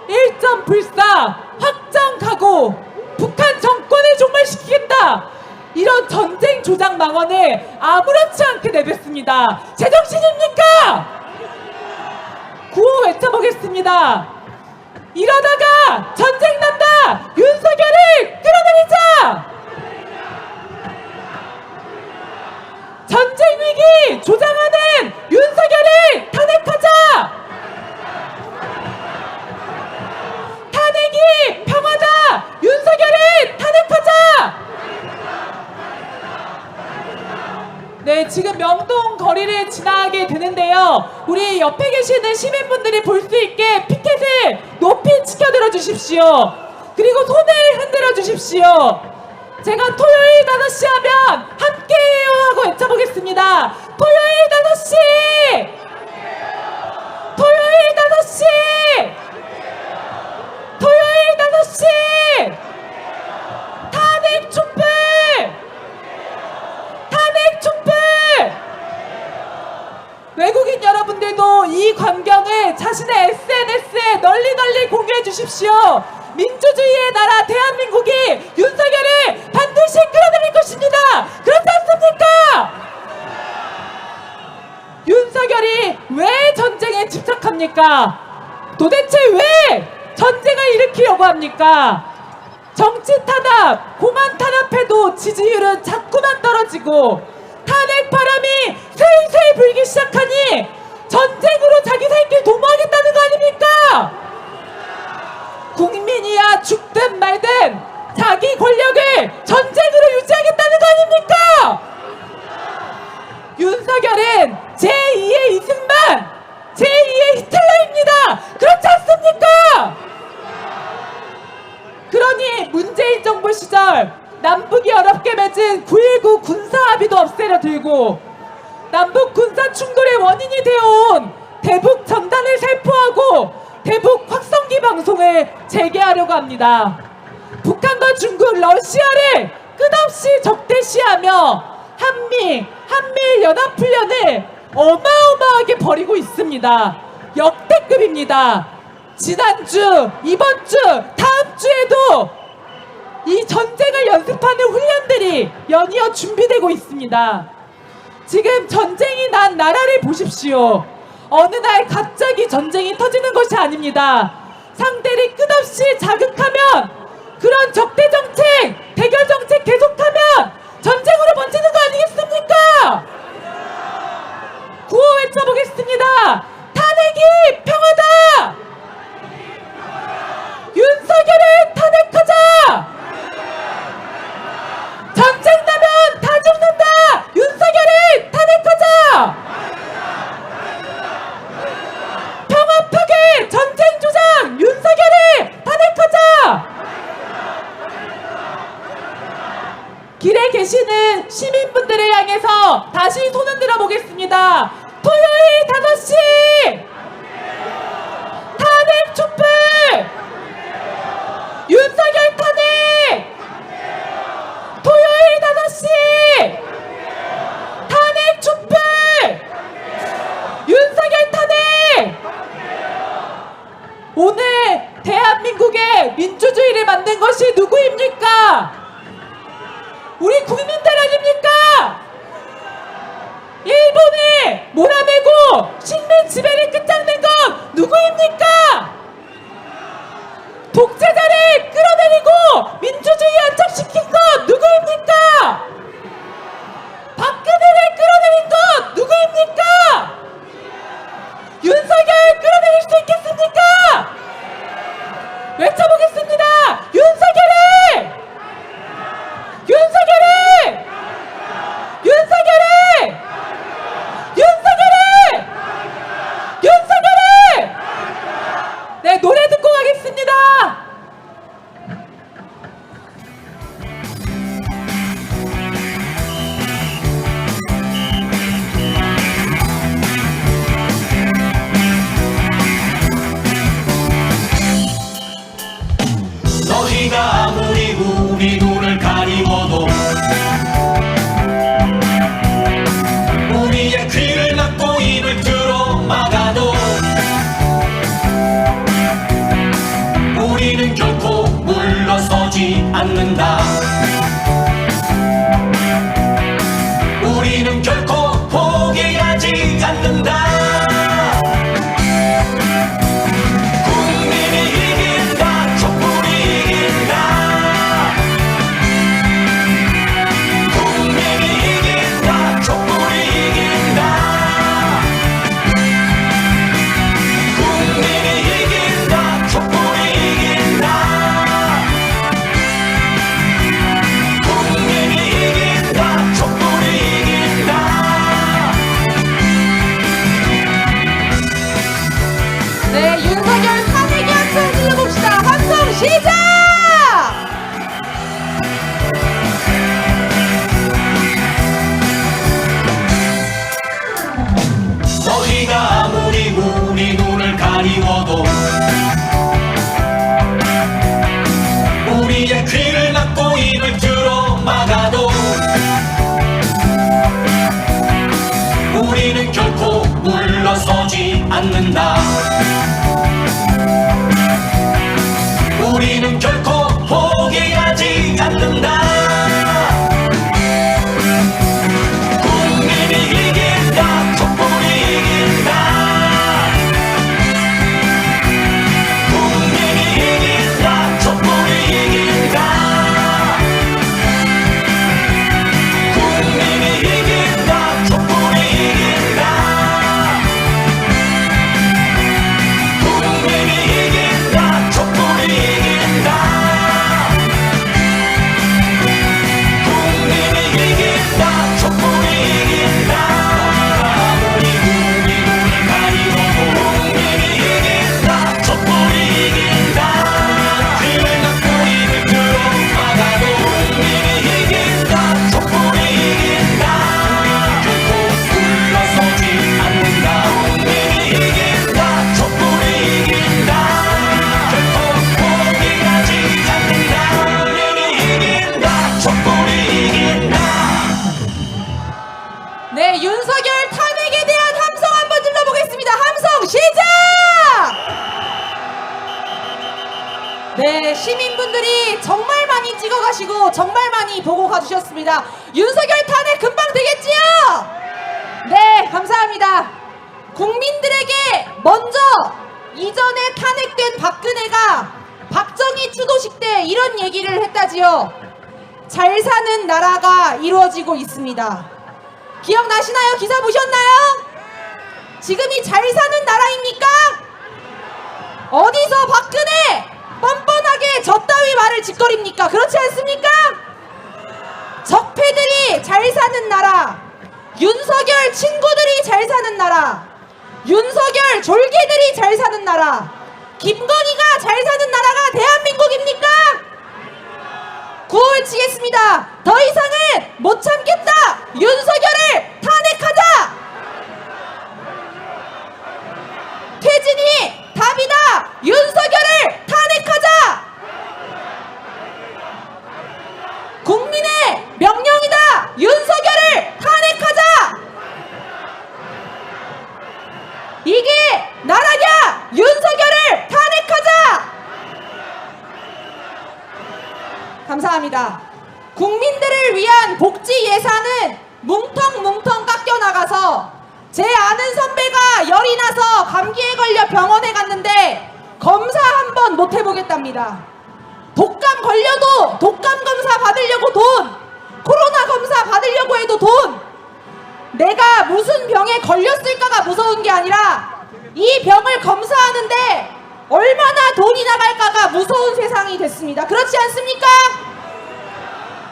일점 불사, 확정 각오, 북한 정권을 종말시키겠다. 이런 전쟁 조작 망언을 아무렇지 않게 내뱉습니다. 제정신입니까? 구호 외쳐보겠습니다. 이러다가 전쟁 난다. 윤석열을 끌어내리자. 전쟁 위기 조장하는 윤석열을 탄핵하자. 탄핵이 평화다. 윤석열을 탄핵하자. 네, 지금 명동 거리를 지나게 되는데요. 우리 옆에 계시는 시민분들이 볼 수 있게 피켓을 높이 치켜들어 주십시오. 그리고 손을 흔들어 주십시오. 제가 토요일 5시 하면 함께해요 하고 외쳐보겠습니다. 토요일 5시! 토요일 5시! 토요일 5시! 탄핵 촛불! 탄핵 촛불! 외국인 여러분들도 이 광경을 자신의 SNS에 널리 공유해 주십시오. 민주주의의 나라 대한민국이 윤석열을 반드시 끌어내릴 것입니다. 그렇지 않습니까? 윤석열이 왜 전쟁에 집착합니까? 도대체 왜 전쟁을 일으키려고 합니까? 정치 탄압, 공안 탄압해도 지지율은 자꾸만 떨어지고 탄핵 바람이 슬슬 불기 시작하니 전쟁으로 자기 살길 도모하겠다는 거 아닙니까? 국민이야 죽든 말든 자기 권력을 전쟁으로 유지하겠다는 거 아닙니까? 윤석열은 제2의 이승만, 제2의 히틀러입니다. 그렇지 않습니까? 그러니 문재인 정부 시절 남북이 어렵게 맺은 9.19 군사합의도 없애려 들고 남북 군사 충돌의 원인이 되어온 대북 전단을 살포하고 대북 확성기 방송을 재개하려고 합니다. 북한과 중국, 러시아를 끝없이 적대시하며 한미일 연합훈련을 어마어마하게 벌이고 있습니다. 역대급입니다. 지난주, 이번주, 다음주에도 이 전쟁을 연습하는 훈련들이 연이어 준비되고 있습니다. 지금 전쟁이 난 나라를 보십시오. 어느 날 갑자기 전쟁이 터지는 것이 아닙니다. 상대를 끝없이 자극하면 그런 적대 정책, 대결 정책 계속하면 전쟁으로 번지는 거 아니겠습니까? 이제는 시민분들을 향해서 다시 손을 들어 보겠습니다. 토요일 5시 탄핵 촛불! 윤석열 탄핵! 토요일 5시 탄핵 촛불! 윤석열 탄핵! 오늘 대한민국의 민주주의를 만든 것이 누구입니까? 우리 국민들 아닙니까? 일본에 몰아내고 식민 지배를 끝장낸 건 누구입니까? 독재자를 끌어내리고 민주주의 안착시킨 건 누구입니까? 박근혜를 끌어내린 건 누구입니까? 윤석열 끌어내릴 수 있겠습니까? 외쳐보겠습니다. 윤석열을! 윤석열을! 윤석열을! 윤석열을! 윤석열을! 네, 노래 듣고 가겠습니다. 너희가 아무리 우리 눈을 가리워도 우리의 귀를 막고 입을 틀어 막아도 우리는 결코 물러서지 않는다. 우리는 결코 포기하지 않는다. 국민이 이긴다. 촛불이 이긴다. 국민이 이긴다. 촛불이 이긴다. 국민이 이긴다. 촛불이 이긴다. 국민이 이긴다. 촛불이 이긴다. 네, 윤석열 탄핵의 함성 질러봅시다. 함성 시작! 너희가 아무리 우리 눈을 가리워도 우리의 귀를 막고 입을 틀어 막아도 우리는 결코 물러서지 않는다. 우리는 결코 포기하지 않는다. 국민이 이긴다. 촛불이 이긴다. 국민이 이긴다. 촛불이 이긴다. 국민이 이긴다. 촛불이 이긴다. 국민이 이긴다. 촛불이 이긴다. 국민이 이긴다. 촛불이 이긴다. 아무리 우리 눈을 가리워도 국민이 이긴다. 촛불이 이긴다. 귀를 막고 입을 틀어 막아도 국민이 이긴다. 촛불이 이긴다. 결코 물러서지 않는다. 국민이 이긴다. 촛불이 이긴다. 결코 포기하지 않는다. 국민이 이긴다. 촛불이 이긴다. 네, 윤석열 탄핵에 대한 함성 한번 질러보겠습니다. 함성 시작! 네, 시민분들이 정말 많이 찍어가시고 정말 많이 보고 가주셨습니다. 윤석열 탄핵 금방 되겠지요? 네, 감사합니다. 국민들에게 먼저 이전에 탄핵된 박근혜가 박정희 추도식 때 이런 얘기를 했다지요. 잘 사는 나라가 이루어지고 있습니다. 기억나시나요? 기사 보셨나요? 지금이 잘 사는 나라입니까? 어디서 박근혜 뻔뻔하게 저따위 말을 짓거립니까? 그렇지 않습니까? 적폐들이 잘 사는 나라, 윤석열 친구들이 잘 사는 나라, 윤석열 졸개들이 잘 사는 나라, 김건희가 잘 사는 나라가 대한민국입니까? 구호 외치겠습니다. 더 이상은 못 참겠다. 윤석열을 탄핵하자. 퇴진이 답이다. 윤석열을 탄핵하자. 국민의 명령이다. 윤석열을 탄핵하자. 이게 나라냐? 윤석열을 탄핵하자. 감사합니다. 국민들을 위한 복지 예산은 뭉텅뭉텅 깎여나가서 제 아는 선배가 열이 나서 감기에 걸려 병원에 갔는데 검사 한 번 못 해보겠답니다. 독감 걸려도 독감 검사 받으려고 돈, 코로나 검사 받으려고 해도 돈. 내가 무슨 병에 걸렸을까가 무서운 게 아니라 이 병을 검사하는데 얼마나 돈이 나갈까가 무서운 세상이 됐습니다. 그렇지 않습니까?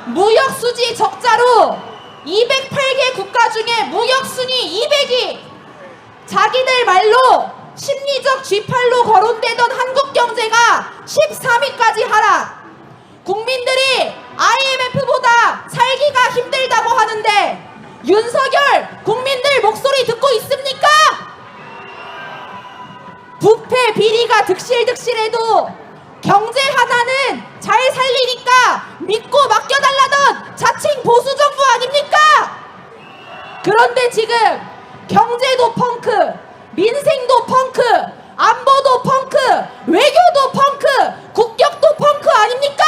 무역수지 적자로 208개 국가 중에 무역순위 200위, 자기들 말로 심리적 G8로 거론되던 한국 경제가 13위까지 하락. 국민들이 IMF보다 살기가 힘들다고 하는데 윤석열 국민들 목소리 듣고 있습니까? 부패 비리가 득실득실해도 경제 하나는 잘 살리니까 믿고 맡겨달라던 자칭 보수정부 아닙니까? 그런데 지금 경제도 펑크, 민생도 펑크, 안보도 펑크, 외교도 펑크, 국격도 펑크 아닙니까?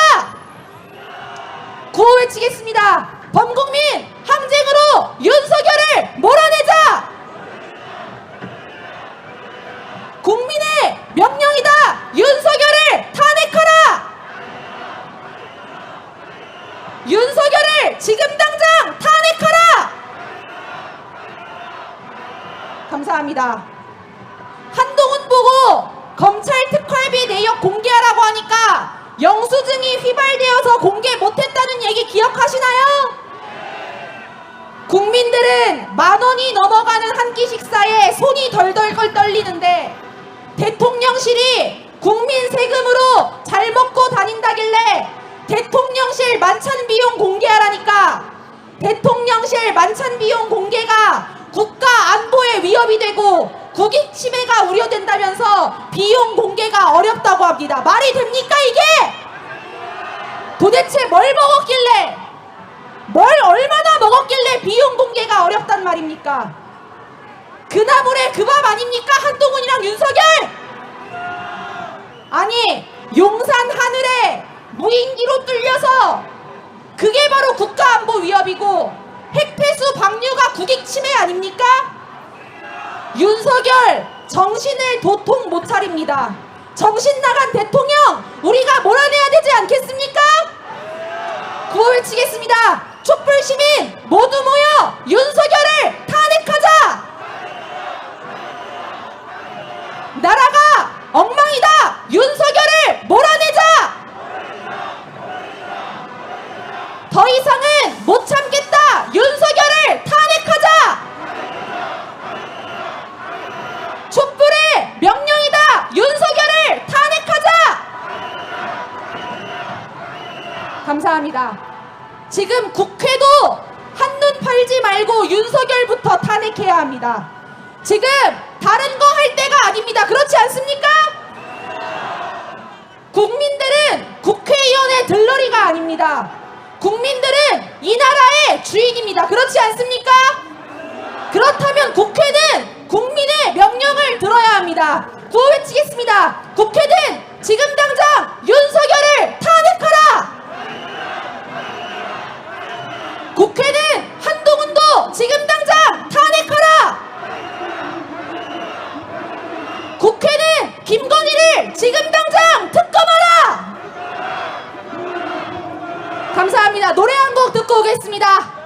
구호 외치겠습니다. 범국민 항쟁으로 윤석열을 몰아내자. 국민의 명령이다. 윤석열을 탄핵하라. 윤석열을 지금 당장 탄핵하라. 감사합니다. 한동훈 보고 검찰 특활비 내역 공개하라고 하니까 영수증이 휘발되어서 공개 못했다는 얘기 기억하시나요? 국민들은 10,000원이 넘어가는 한 끼 식사에 손이 덜덜 떨리는데 대통령실이 국민 세금으로 잘 먹고 다닌다길래 대통령실 만찬 비용 공개하라니까 대통령실 만찬 비용 공개가 국가 안보에 위협이 되고 국익 침해가 우려된다면서 비용 공개가 어렵다고 합니다. 말이 됩니까 이게? 도대체 뭘 먹었길래, 뭘 얼마나 먹었길래 비용 공개가 어렵단 말입니까? 그 나물에 그 밥 아닙니까? 한동훈이랑 윤석열! 아니 용산 하늘에 무인기로 뚫려서 그게 바로 국가안보 위협이고 핵폐수 방류가 국익 침해 아닙니까? 윤석열 정신을 도통 못 차립니다. 정신 나간 대통령 우리가 몰아내야 되지 않겠습니까? 구호 외치겠습니다. 촛불 시민 모두 모여 윤석열을 탄핵하자. 나라가 엉망이다. 윤석열을 몰아내자. 더 이상은 못 참겠다. 윤석열을 탄핵하자. 촛불의 명령이다. 윤석열을 탄핵하자. 감사합니다. 지금 국회도 한눈 팔지 말고 윤석열부터 탄핵해야 합니다. 지금 다른 거 할 때가 아닙니다. 그렇지 않습니까? 국민들은 국회의원의 들러리가 아닙니다. 국민들은 이 나라의 주인입니다. 그렇지 않습니까? 그렇다면 국회는 국민의 명령을 들어야 합니다. 구호 외치겠습니다. 국회는 지금 당장 윤석열을 탄핵하라. 국회는 한동훈도 지금 당장 탄핵하라. 국회는 김건희를 지금 당장 특검하라. 감사합니다. 노래 한 곡 듣고 오겠습니다.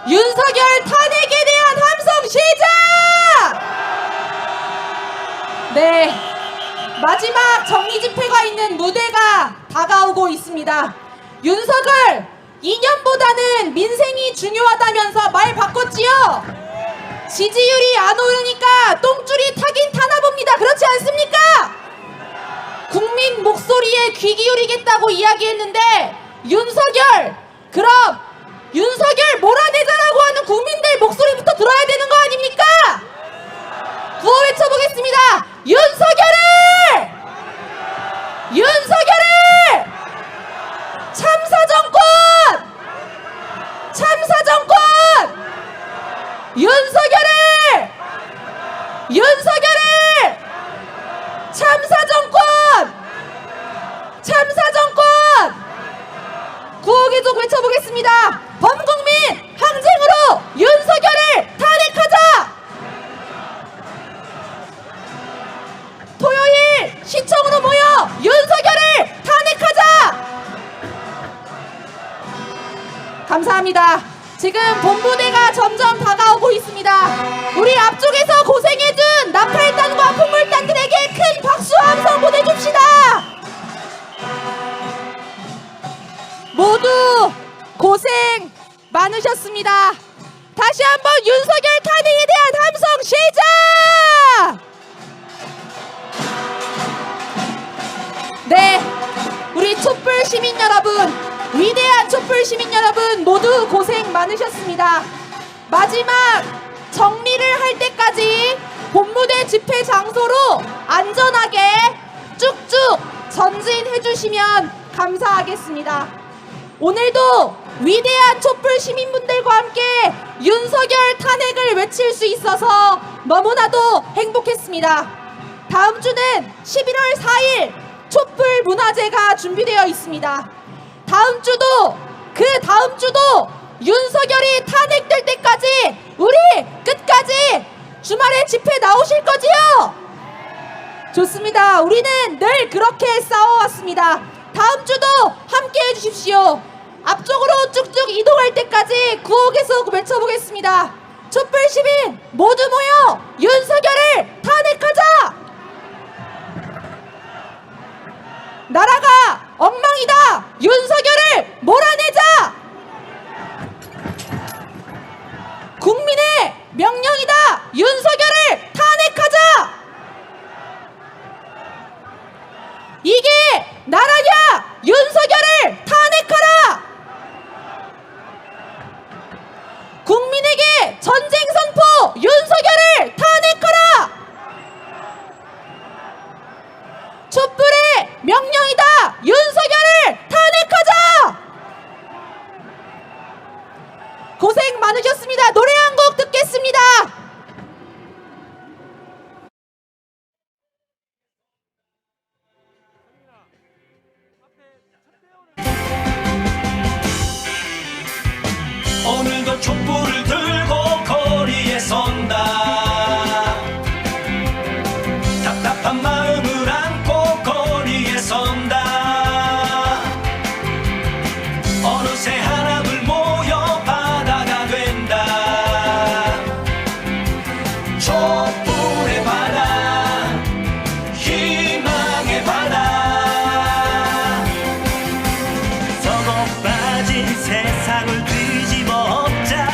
윤석열 탄핵에 대한 함성 시작! 네, 마지막 정리 집회가 있는 무대가 다가오고 있습니다. 윤석열, 이념보다는 민생이 중요하다면서 말 바꿨지요? 지지율이 안 오르니까 똥줄이 타긴 타나 봅니다. 그렇지 않습니까? 국민 목소리에 귀 기울이겠다고 이야기했는데 윤석열, 그럼 윤석열 몰아내자라고 하는 국민들 목소리부터 들어야 되는 거 아닙니까? 구호 외쳐보겠습니다. 윤석열을! 윤석열을! 참사정권! 참사정권! 윤석열을! 윤석열을! 참사정권! 참사정권! 구호 계속 외쳐보겠습니다. 범국민 항쟁으로 윤석열을 탄핵하자! 토요일 시청으로 모여 윤석열을 탄핵하자! 감사합니다. 지금 본부대가 점점 다가오고 있습니다. 우리 앞쪽에서 고생해준 나팔단과 콧물단들에게 큰 박수와 함성 보내줍시다. 모두 고생 많으셨습니다. 다시 한번 윤석열 탄핵에 대한 함성 시작! 네, 우리 촛불 시민 여러분, 위대한 촛불 시민 여러분 모두 고생 많으셨습니다. 마지막 정리를 할 때까지 본무대 집회 장소로 안전하게 쭉쭉 전진해 주시면 감사하겠습니다. 오늘도 위대한 촛불 시민분들과 함께 윤석열 탄핵을 외칠 수 있어서 너무나도 행복했습니다. 다음 주는 11월 4일 촛불 문화제가 준비되어 있습니다. 다음 주도 그 다음 주도 윤석열이 탄핵될 때까지 우리 끝까지 주말에 집회 나오실 거지요? 좋습니다. 우리는 늘 그렇게 싸워왔습니다. 다음 주도 함께 해주십시오. 앞쪽으로 쭉쭉 이동할 때까지 구호 계속 외쳐보겠습니다. 촛불 시민 모두 모여 윤석열을 탄핵하자! 나라가 엉망이다! 윤석열을 몰아내자! 국민의 명령이다! 윤석열을 탄핵하자! 이게 나라냐! 윤석열을 탄핵하라! 국민에게 전쟁 선포! 윤석열을 탄핵하라! 촛불의 명령이다! 윤석열을 탄핵하자! 고생 많으셨습니다. 노래 한 곡 듣겠습니다. 오늘도 촛불을 들고 거리에 선다. 답답한 마음을 안고 거리에 선다. 어느새 하나둘 모여 바다가 된다. 촛불의 바다, 희망의 바다. 썩어 빠진 세상을 뒤집어 엎자.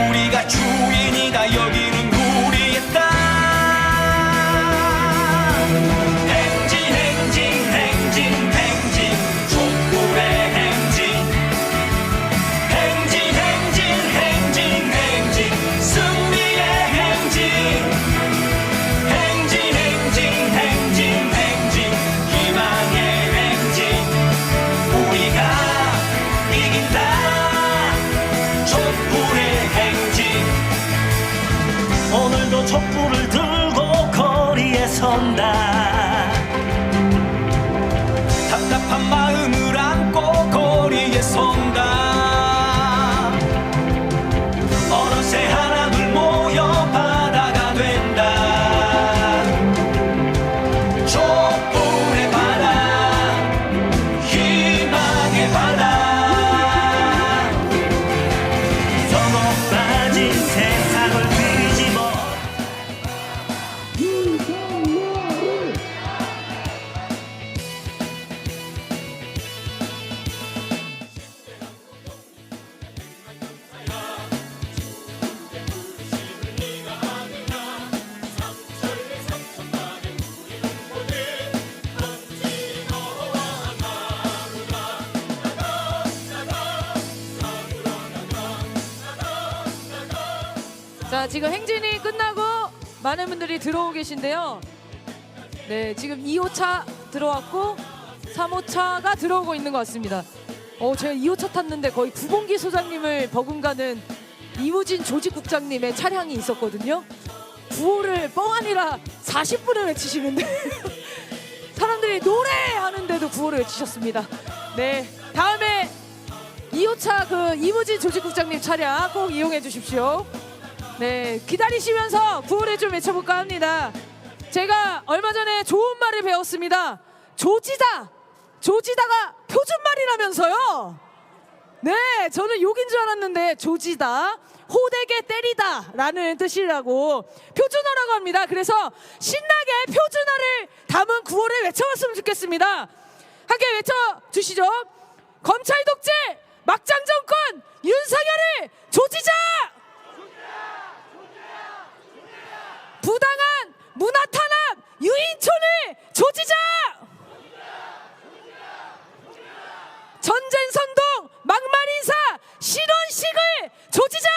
우리가 주인이다. 여기는 우리의 땅. 행진 행진 행진 행진 촛불의 행진. 행진 행진 행진 행진 승리의 행진. 행진 행진 행진 행진 희망의 행진. 우리가 이긴다. 촛불의 행진. 오늘도 촛불을 들고 거리에 선다. 답답한 마음을 안고 거리에 선다. 어느새 하나둘 모여 바다가 된다. 촛불의 바다, 희망의 바다. 자, 지금 행진이 끝나고 많은 분들이 들어오고 계신데요. 네, 지금 2호차 들어왔고 3호차가 들어오고 있는 것 같습니다. 제가 2호차 탔는데 거의 구봉기 소장님을 버금가는 이무진 조직국장님의 차량이 있었거든요. 구호를 뻥 아니라 40분을 외치시는데 사람들이 노래하는데도 구호를 외치셨습니다. 네, 다음에 2호차 그 이무진 조직국장님 차량 꼭 이용해 주십시오. 네, 기다리시면서 구호를 좀 외쳐볼까 합니다. 제가 얼마 전에 좋은 말을 배웠습니다. 조지다가 표준말이라면서요. 네, 저는 욕인 줄 알았는데 조지다, 호되게 때리다 라는 뜻이라고 표준어라고 합니다. 그래서 신나게 표준어를 담은 구호를 외쳐봤으면 좋겠습니다. 함께 외쳐주시죠. 검찰 독재 막장 정권 윤석열을 조지자! 부당한 문화 탄압 유인촌을 조지자! 전쟁 선동 막말 인사 실언식을 조지자!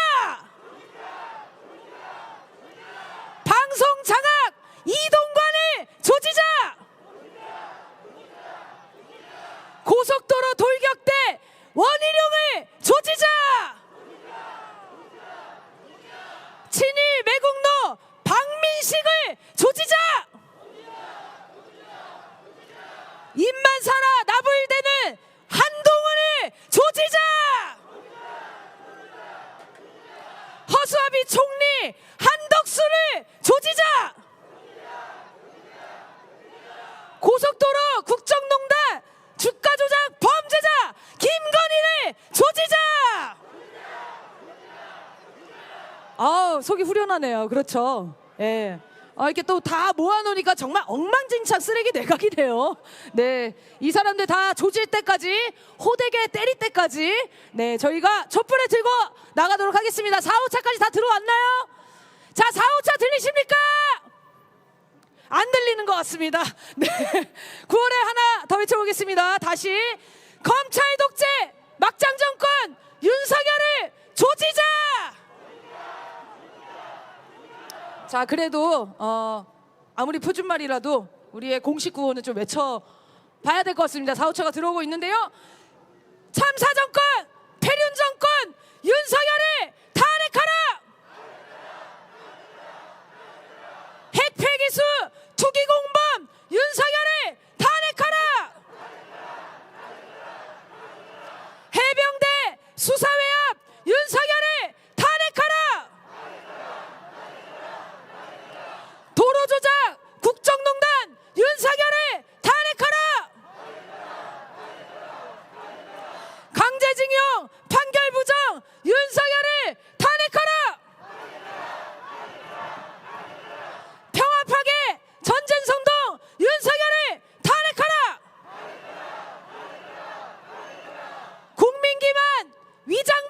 방송 장악 이동관을 조지자! 고속도로 돌격대 원희룡을 조지자! 친일 매국노 박민식을 조지자! 입만 살아 나불대는 한동훈을 조지자! 허수아비 총리 한덕수를 조지자! 고속도로 국정농단 주가 조작 범죄자 김건희를 조지자! 속이 후련하네요. 그렇죠. 예. 이렇게 또 다 모아놓으니까 정말 엉망진창 쓰레기 내각이네요. 네, 이 사람들 다 조질 때까지, 호되게 때릴 때까지, 네, 저희가 촛불을 들고 나가도록 하겠습니다. 4호차까지 다 들어왔나요? 자, 4호차 들리십니까? 안 들리는 것 같습니다. 네, 9월에 하나 더 외쳐보겠습니다. 다시 검찰 독재 막장 정권 윤석열을 조지자! 자, 그래도 아무리 표준말이라도 우리의 공식 구호는 좀 외쳐봐야 될 것 같습니다. 4호차가 들어오고 있는데요. 참사 정권, 폐륜 정권, 윤석열을 탄핵하라! 핵폐기수, 투기공범, 윤석열을 탄핵하라! 해병대, 수사외압, 윤석열을 탄핵하라! 도로조작, 국정농단, 윤석열을 탄핵하라! 강제징용, 판결 부정, 윤석열을 탄핵하라! 평화파괴, 전쟁선동, 윤석열을 탄핵하라! 국민기만, 위장